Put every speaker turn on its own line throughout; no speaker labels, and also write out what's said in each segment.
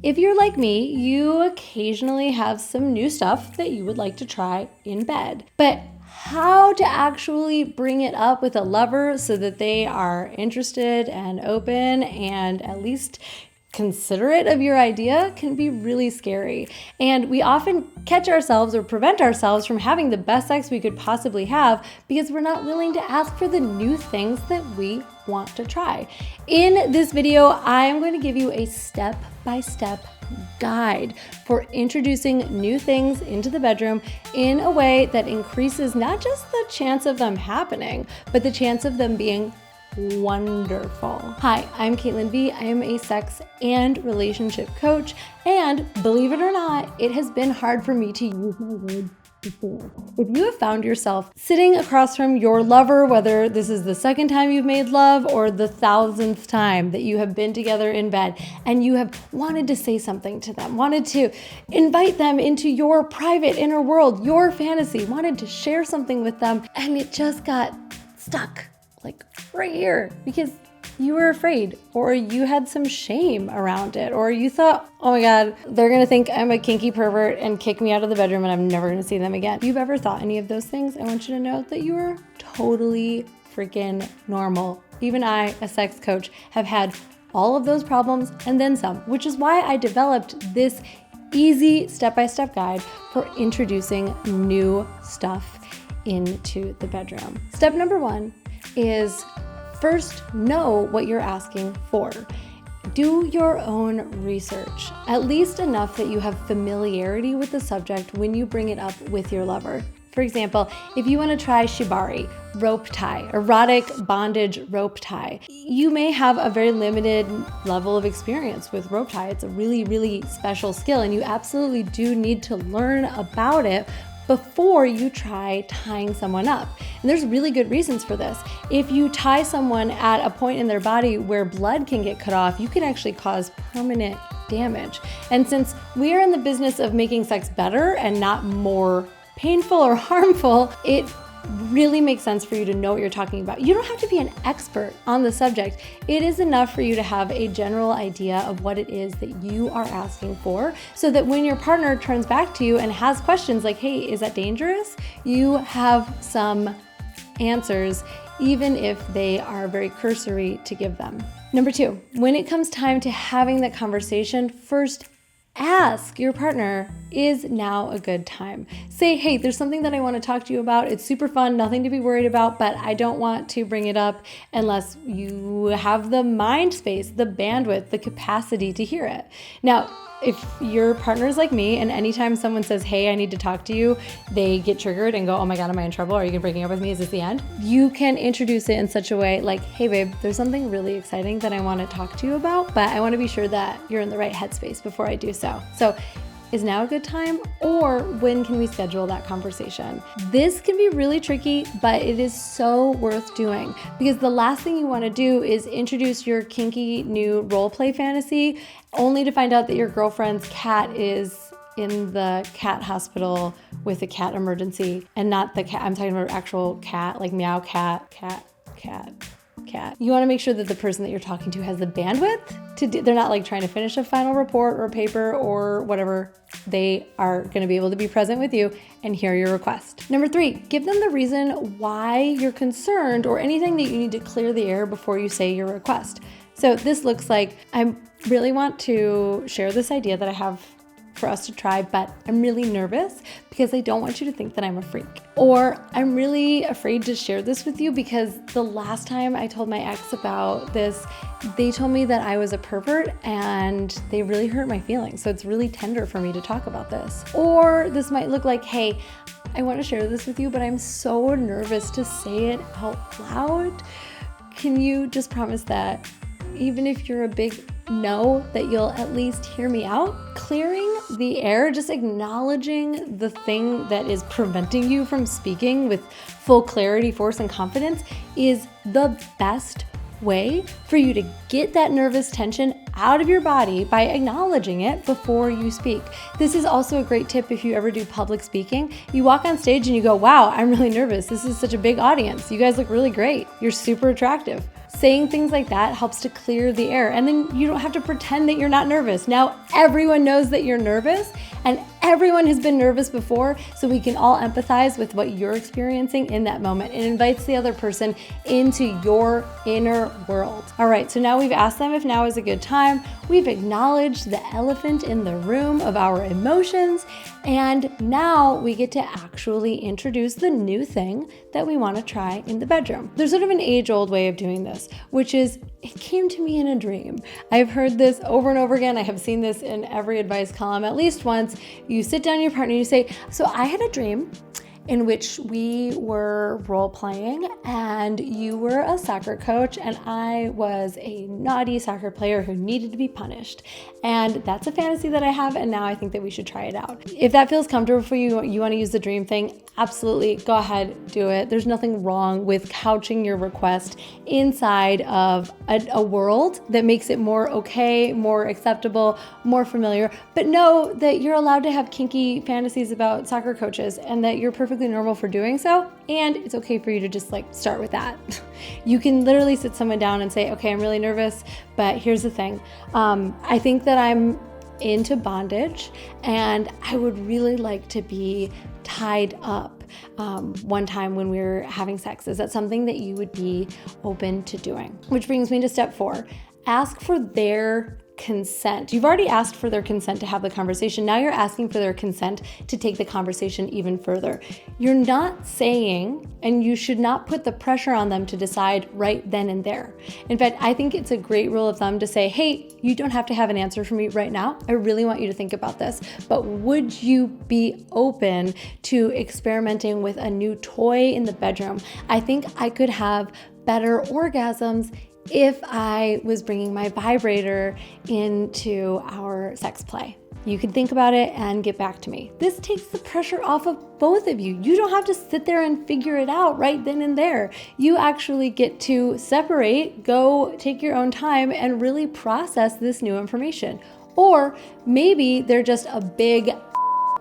If you're like me, you occasionally have some new stuff that you would like to try in bed. But how to actually bring it up with a lover so that they are interested and open and at least considerate of your idea can be really scary. And we often catch ourselves or prevent ourselves from having the best sex we could possibly have because we're not willing to ask for the new things that we want to try. In this video, I am going to give you a step-by-step guide for introducing new things into the bedroom in a way that increases not just the chance of them happening, but the chance of them being wonderful. Hi, I'm Caitlin V. I am a sex and relationship coach, and believe it or not, it has been hard for me to use my words before. If you have found yourself sitting across from your lover, whether this is the second time you've made love or the 1,000th time that you have been together in bed, and you have wanted to say something to them, wanted to invite them into your private inner world, your fantasy, wanted to share something with them, and it just got stuck like right here because you were afraid or you had some shame around it or you thought, oh my God, they're gonna think I'm a kinky pervert and kick me out of the bedroom and I'm never gonna see them again. If you've ever thought any of those things, I want you to know that you are totally freaking normal. Even I, a sex coach, have had all of those problems and then some, which is why I developed this easy step-by-step guide for introducing new stuff into the bedroom. Step number one is first know what you're asking for. Do your own research, at least enough that you have familiarity with the subject when you bring it up with your lover. For example, if you want to try shibari, rope tie, erotic bondage rope tie, you may have a very limited level of experience with rope tie. It's a really, really special skill, and you absolutely do need to learn about it before you try tying someone up. And there's really good reasons for this. If you tie someone at a point in their body where blood can get cut off, you can actually cause permanent damage. And since we are in the business of making sex better and not more painful or harmful, it really makes sense for you to know what you're talking about. You don't have to be an expert on the subject. It is enough for you to have a general idea of what it is that you are asking for so that when your partner turns back to you and has questions like, hey, is that dangerous? You have some answers, even if they are very cursory to give them. Number two, when it comes time to having that conversation, first ask your partner, is now a good time? Say, hey, there's something that I want to talk to you about. It's super fun, nothing to be worried about, but I don't want to bring it up unless you have the mind space, the bandwidth, the capacity to hear it. Now, if your partner is like me and anytime someone says, hey, I need to talk to you, they get triggered and go, oh my God, am I in trouble? Are you breaking up with me? Is this the end? You can introduce it in such a way like, hey babe, there's something really exciting that I want to talk to you about, but I want to be sure that you're in the right headspace before I do so. So is now a good time, or when can we schedule that conversation? This can be really tricky, but it is so worth doing because the last thing you want to do is introduce your kinky new role play fantasy only to find out that your girlfriend's cat is in the cat hospital with a cat emergency and not the cat. I'm talking about actual cat, like meow cat. You want to make sure that the person that you're talking to has the bandwidth to they're not like trying to finish a final report or paper or whatever. They are going to be able to be present with you and hear your request. Number three, give them the reason why you're concerned or anything that you need to clear the air before you say your request. So this looks like, I really want to share this idea that I have for us to try, but I'm really nervous because I don't want you to think that I'm a freak. Or I'm really afraid to share this with you because the last time I told my ex about this, they told me that I was a pervert and they really hurt my feelings. So it's really tender for me to talk about this. Or this might look like, hey, I want to share this with you, but I'm so nervous to say it out loud. Can you just promise that even if you're a big no, that you'll at least hear me out? Clearing the air, just acknowledging the thing that is preventing you from speaking with full clarity, force, and confidence is the best way for you to get that nervous tension out of your body by acknowledging it before you speak. This is also a great tip if you ever do public speaking. You walk on stage and you go, wow, I'm really nervous. This is such a big audience. You guys look really great. You're super attractive. Saying things like that helps to clear the air, and then you don't have to pretend that you're not nervous. Now everyone knows that you're nervous, and everyone has been nervous before, so we can all empathize with what you're experiencing in that moment. It invites the other person into your inner world. All right, so now we've asked them if now is a good time. We've acknowledged the elephant in the room of our emotions, and now we get to actually introduce the new thing that we want to try in the bedroom. There's sort of an age-old way of doing this, which is, it came to me in a dream. I've heard this over and over again. I have seen this in every advice column at least once. You sit down with your partner and you say, so I had a dream in which we were role playing and you were a soccer coach and I was a naughty soccer player who needed to be punished. And that's a fantasy that I have, and now I think that we should try it out. If that feels comfortable for you, you want to use the dream thing, absolutely go ahead, do it. There's nothing wrong with couching your request inside of a world that makes it more okay, more acceptable, more familiar. But know that you're allowed to have kinky fantasies about soccer coaches and that you're perfectly normal for doing so. And it's okay for you to just start with that. You can literally sit someone down and say, okay, I'm really nervous, but here's the thing. I think that I'm into bondage and I would really like to be tied up one time when we were having sex. Is that something that you would be open to doing? Which brings me to step 4. Ask for their consent. You've already asked for their consent to have the conversation. Now you're asking for their consent to take the conversation even further. You're not saying, and you should not put the pressure on them to decide right then and there. In fact, I think it's a great rule of thumb to say, hey, you don't have to have an answer for me right now. I really want you to think about this, but would you be open to experimenting with a new toy in the bedroom? I think I could have better orgasms if I was bringing my vibrator into our sex play. You can think about it and get back to me. This takes the pressure off of both of you. You don't have to sit there and figure it out right then and there. You actually get to separate, go take your own time and really process this new information. Or maybe they're just a big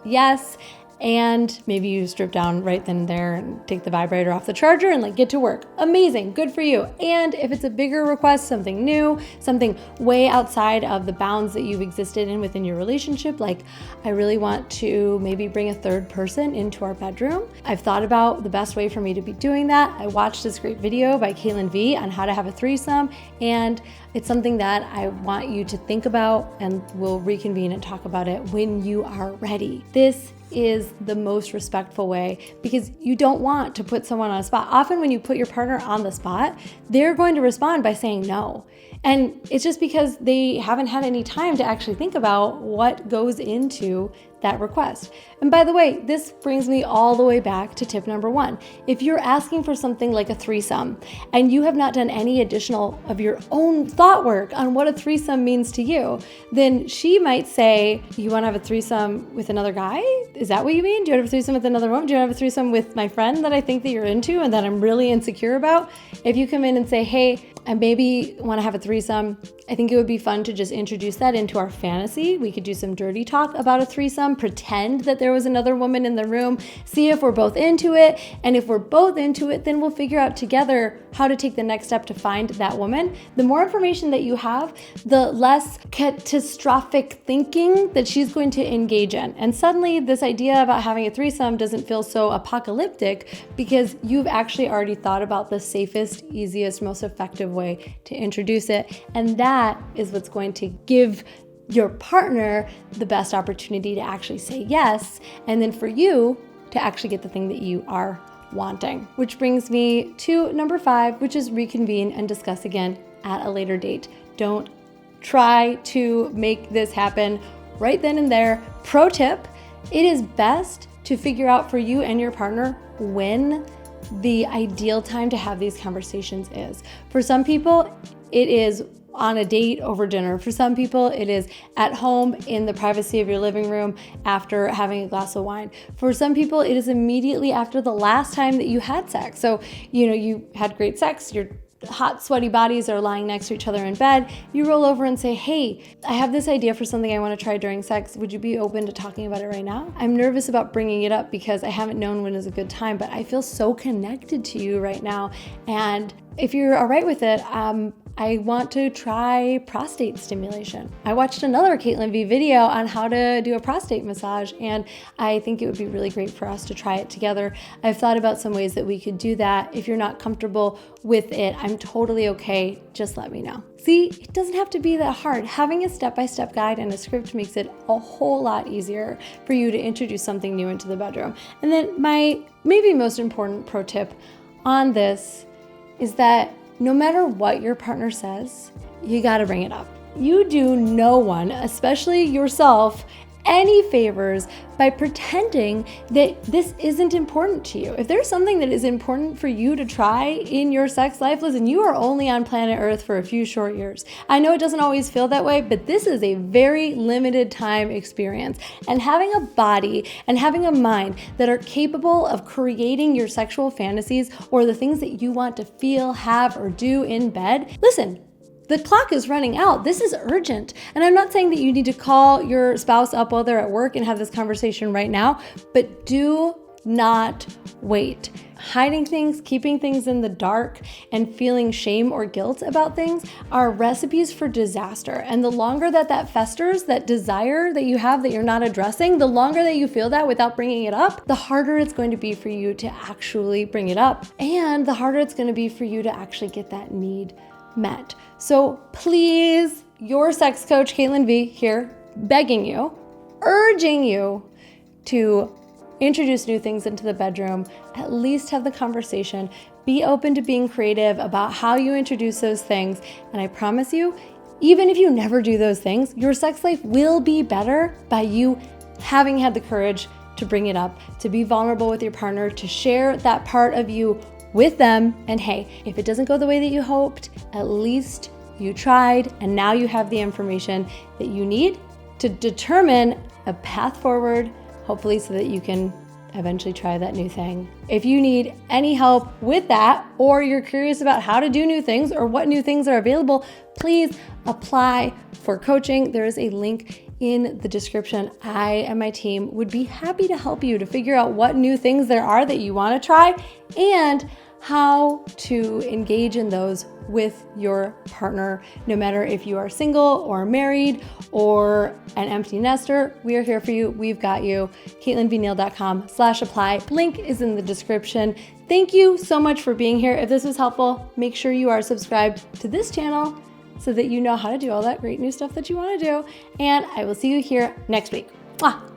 yes, and maybe you strip down right then and there and take the vibrator off the charger and get to work. Amazing, good for you. And if it's a bigger request, something new, something way outside of the bounds that you've existed in within your relationship, I really want to maybe bring a third person into our bedroom. I've thought about the best way for me to be doing that. I watched this great video by Caitlin V on how to have a threesome, and it's something that I want you to think about, and we'll reconvene and talk about it when you are ready. This is the most respectful way because you don't want to put someone on a spot. Often when you put your partner on the spot, they're going to respond by saying no. And it's just because they haven't had any time to actually think about what goes into that request. And by the way, this brings me all the way back to tip number 1. If you're asking for something like a threesome and you have not done any additional of your own thought work on what a threesome means to you, then she might say, you want to have a threesome with another guy? Is that what you mean? Do you want to have a threesome with another woman? Do you want to have a threesome with my friend that I think that you're into and that I'm really insecure about? If you come in and say, hey, I maybe want to have a threesome, I think it would be fun to just introduce that into our fantasy. We could do some dirty talk about a threesome, pretend that there was another woman in the room, see if we're both into it. And if we're both into it, then we'll figure out together how to take the next step to find that woman. The more information that you have, the less catastrophic thinking that she's going to engage in. And suddenly this idea about having a threesome doesn't feel so apocalyptic because you've actually already thought about the safest, easiest, most effective way to introduce it. And that is what's going to give your partner the best opportunity to actually say yes, and then for you to actually get the thing that you are wanting. Which brings me to number 5, which is reconvene and discuss again at a later date. Don't try to make this happen right then and there. Pro tip, it is best to figure out for you and your partner when the ideal time to have these conversations is. For some people, it is on a date over dinner. For some people, it is at home in the privacy of your living room after having a glass of wine. For some people, it is immediately after the last time that you had sex. So, you had great sex, you're hot, sweaty bodies are lying next to each other in bed, you roll over and say, hey, I have this idea for something I want to try during sex. Would you be open to talking about it right now? I'm nervous about bringing it up because I haven't known when is a good time, but I feel so connected to you right now. And if you're all right with it, I want to try prostate stimulation. I watched another Caitlin V video on how to do a prostate massage, and I think it would be really great for us to try it together. I've thought about some ways that we could do that. If you're not comfortable with it, I'm totally okay. Just let me know. See, it doesn't have to be that hard. Having a step-by-step guide and a script makes it a whole lot easier for you to introduce something new into the bedroom. And then my maybe most important pro tip on this is that no matter what your partner says, you gotta bring it up. You do no one, especially yourself, any favors by pretending that this isn't important to you. If there's something that is important for you to try in your sex life, listen, you are only on planet Earth for a few short years. I know it doesn't always feel that way, but this is a very limited time experience. And having a body and having a mind that are capable of creating your sexual fantasies or the things that you want to feel, have, or do in bed, listen, the clock is running out. This is urgent. And I'm not saying that you need to call your spouse up while they're at work and have this conversation right now, but do not wait. Hiding things, keeping things in the dark, and feeling shame or guilt about things are recipes for disaster. And the longer that festers, that desire that you have that you're not addressing, the longer that you feel that without bringing it up, the harder it's going to be for you to actually bring it up. And the harder it's going to be for you to actually get that need met. So please, your sex coach, Caitlin V, here, begging you, urging you to introduce new things into the bedroom, at least have the conversation, be open to being creative about how you introduce those things. And I promise you, even if you never do those things, your sex life will be better by you having had the courage to bring it up, to be vulnerable with your partner, to share that part of you with them. And hey, if it doesn't go the way that you hoped, at least you tried, and now you have the information that you need to determine a path forward, hopefully so that you can eventually try that new thing. If you need any help with that, or you're curious about how to do new things or what new things are available, please apply for coaching. There is a link in the description. I and my team would be happy to help you to figure out what new things there are that you want to try and how to engage in those with your partner, no matter if you are single or married or an empty nester. We are here for you. We've got you. CaitlinVNeal.com/apply. Link is in the description. Thank you so much for being here. If this was helpful, make sure you are subscribed to this channel so that you know how to do all that great new stuff that you want to do. And I will see you here next week. Mwah.